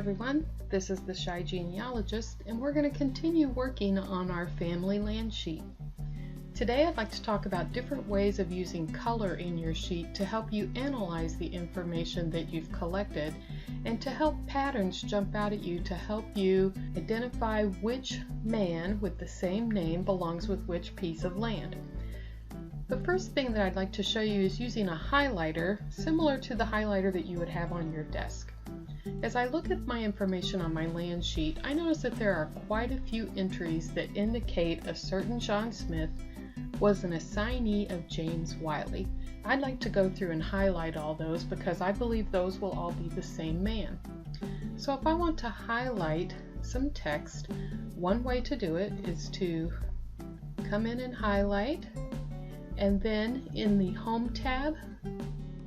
everyone, this is the Shy Genealogist, and we're going to continue working on our family land sheet. Today I'd like to talk about different ways of using color in your sheet to help you analyze the information that you've collected and to help patterns jump out at you to help you identify which man with the same name belongs with which piece of land. The first thing that I'd like to show you is using a highlighter similar to the highlighter that you would have on your desk. As I look at my information on my land sheet, I notice that there are quite a few entries that indicate a certain John Smith was an assignee of James Wiley. I'd like to go through and highlight all those because I believe those will all be the same man. So if I want to highlight some text, one way to do it is to come in and highlight, and then in the Home tab,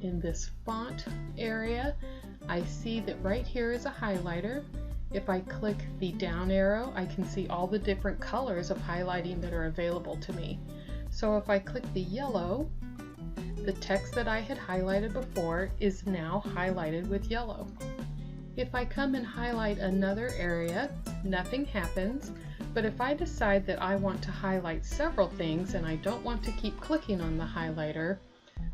in this font area, I see that right here is a highlighter. If I click the down arrow, I can see all the different colors of highlighting that are available to me. So if I click the yellow, the text that I had highlighted before is now highlighted with yellow. If I come and highlight another area, nothing happens, but if I decide that I want to highlight several things and I don't want to keep clicking on the highlighter,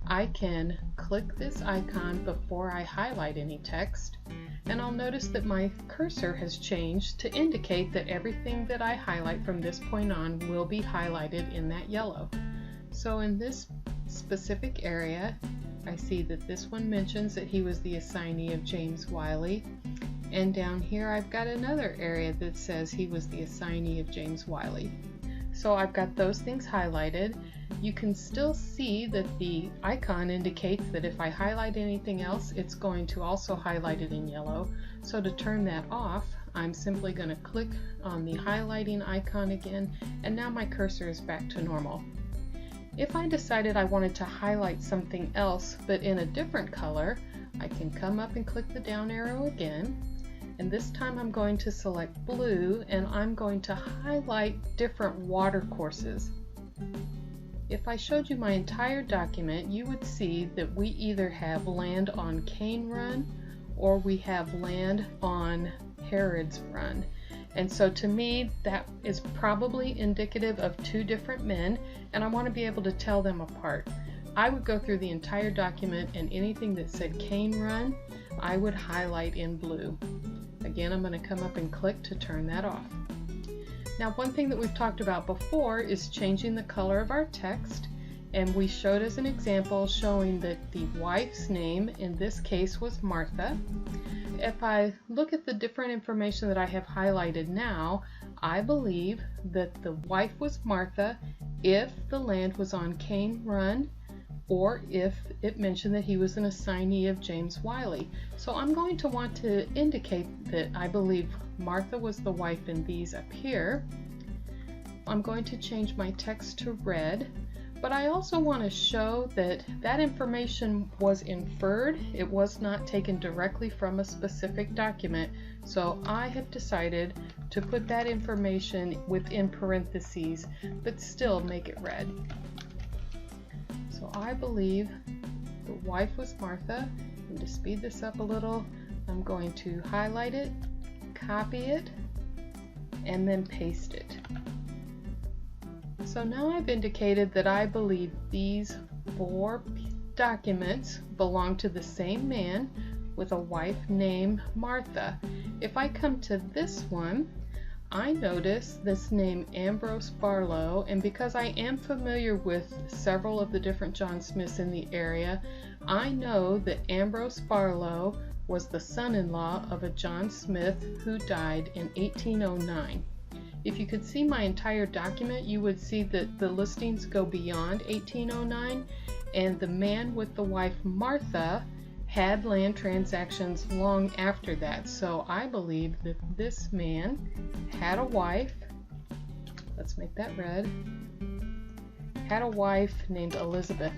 I can click this icon before I highlight any text, and I'll notice that my cursor has changed to indicate that everything that I highlight from this point on will be highlighted in that yellow. So in this specific area, I see that this one mentions that he was the assignee of James Wiley, and down here I've got another area that says he was the assignee of James Wiley. So I've got those things highlighted. You can still see that the icon indicates that if I highlight anything else, it's going to also highlight it in yellow. So to turn that off, I'm simply going to click on the highlighting icon again, and now my cursor is back to normal. If I decided I wanted to highlight something else but in a different color, I can come up and click the down arrow again, and this time I'm going to select blue and I'm going to highlight different water courses. If I showed you my entire document, you would see that we either have land on Cane Run or we have land on Harrods Run. And so to me, that is probably indicative of two different men, and I want to be able to tell them apart. I would go through the entire document, and anything that said Cane Run, I would highlight in blue. Again, I'm going to come up and click to turn that off. Now, one thing that we've talked about before is changing the color of our text, and we showed as an example showing that the wife's name in this case was Martha. If I look at the different information that I have highlighted now, I believe that the wife was Martha if the land was on Cane Run or if it mentioned that he was an assignee of James Wiley. So I'm going to want to indicate that I believe Martha was the wife in these up here. I'm going to change my text to red, but I also want to show that that information was inferred. It was not taken directly from a specific document, so I have decided to put that information within parentheses, but still make it red. So I believe the wife was Martha, and to speed this up a little, I'm going to highlight it, copy it, and then paste it. So now I've indicated that I believe these four documents belong to the same man with a wife named Martha. If I come to this one, I notice this name Ambrose Barlow, and because I am familiar with several of the different John Smiths in the area, I know that Ambrose Barlow was the son-in-law of a John Smith who died in 1809. If you could see my entire document, you would see that the listings go beyond 1809, and the man with the wife Martha had land transactions long after that. So I believe that this man had a wife, let's make that red, had a wife named Elizabeth.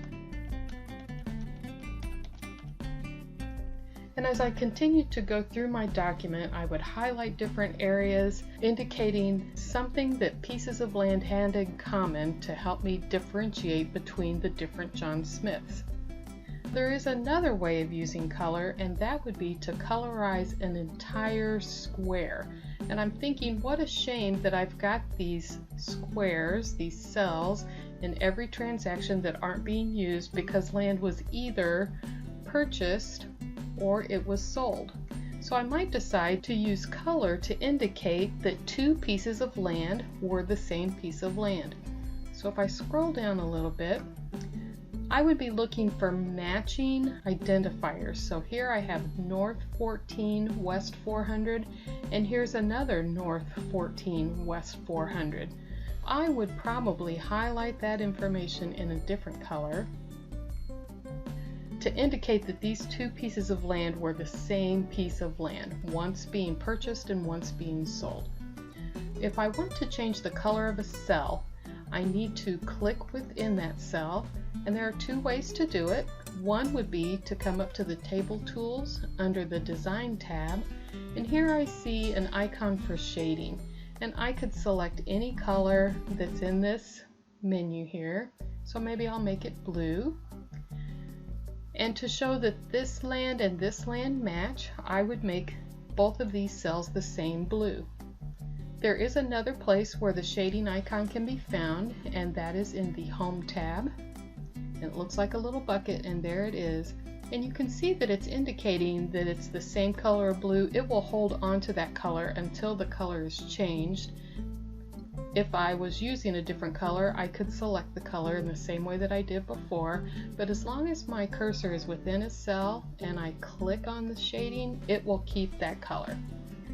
And as I continued to go through my document, I would highlight different areas indicating something that pieces of land had in common to help me differentiate between the different John Smiths. There is another way of using color, and that would be to colorize an entire square. And I'm thinking, what a shame that I've got these squares, these cells, in every transaction that aren't being used because land was either purchased or it was sold. So I might decide to use color to indicate that two pieces of land were the same piece of land. So if I scroll down a little bit, I would be looking for matching identifiers. So here I have North 14, West 400, and here's another North 14, West 400. I would probably highlight that information in a different color to indicate that these two pieces of land were the same piece of land, once being purchased and once being sold. If I want to change the color of a cell, I need to click within that cell, and there are two ways to do it. One would be to come up to the Table Tools under the Design tab, and here I see an icon for shading, and I could select any color that's in this menu here. So maybe I'll make it blue. And to show that this land and this land match, I would make both of these cells the same blue. There is another place where the shading icon can be found, and that is in the Home tab. It looks like a little bucket, and there it is. And you can see that it's indicating that it's the same color of blue. It will hold on to that color until the color is changed. If I was using a different color, I could select the color in the same way that I did before, but as long as my cursor is within a cell and I click on the shading, it will keep that color.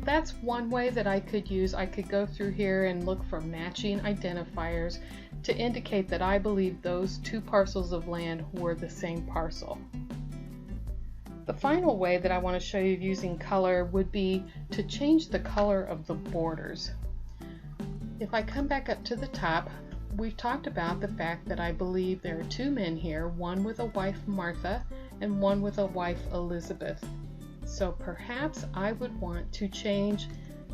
That's one way that I could use. I could go through here and look for matching identifiers to indicate that I believe those two parcels of land were the same parcel. The final way that I want to show you using color would be to change the color of the borders. If I come back up to the top, we've talked about the fact that I believe there are two men here, one with a wife Martha and one with a wife Elizabeth. So perhaps I would want to change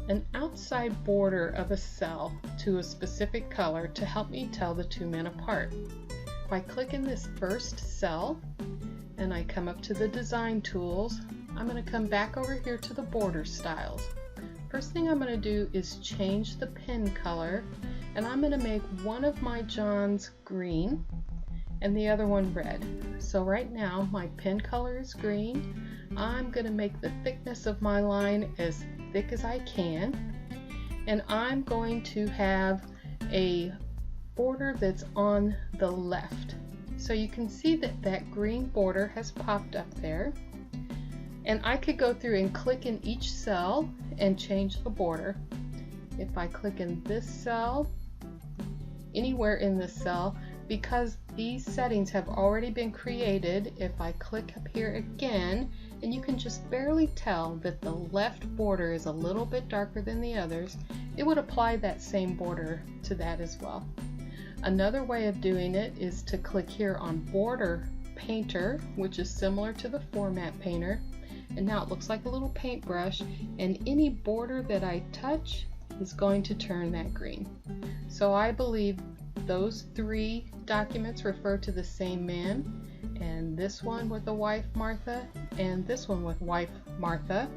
an outside border of a cell to a specific color to help me tell the two men apart. If I click in this first cell and I come up to the Design Tools, I'm going to come back over here to the Border Styles. First thing I'm going to do is change the pen color, and I'm going to make one of my Johns green and the other one red. So right now my pen color is green. I'm going to make the thickness of my line as thick as I can, and I'm going to have a border that's on the left. So you can see that that green border has popped up there, and I could go through and click in each cell and change the border. If I click in this cell, anywhere in this cell, because these settings have already been created, if I click up here again, and you can just barely tell that the left border is a little bit darker than the others, it would apply that same border to that as well. Another way of doing it is to click here on Border Painter, which is similar to the Format Painter, and now it looks like a little paintbrush, and any border that I touch is going to turn that green. So I believe those three documents refer to the same man, and this one with the wife Martha and this one with wife Martha,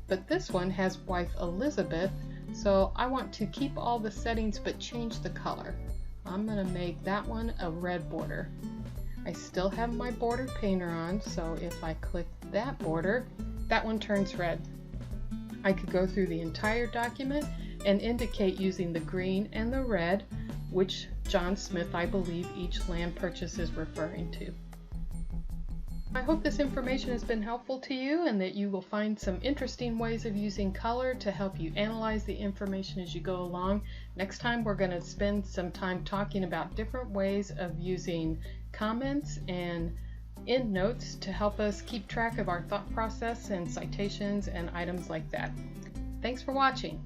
but this one has wife Elizabeth, so I want to keep all the settings but change the color. I'm going to make that one a red border. I still have my border painter on, so if I click that border, that one turns red. I could go through the entire document and indicate using the green and the red which John Smith I believe each land purchase is referring to. I hope this information has been helpful to you and that you will find some interesting ways of using color to help you analyze the information as you go along. Next time we're going to spend some time talking about different ways of using comments and endnotes to help us keep track of our thought process and citations and items like that. Thanks for watching.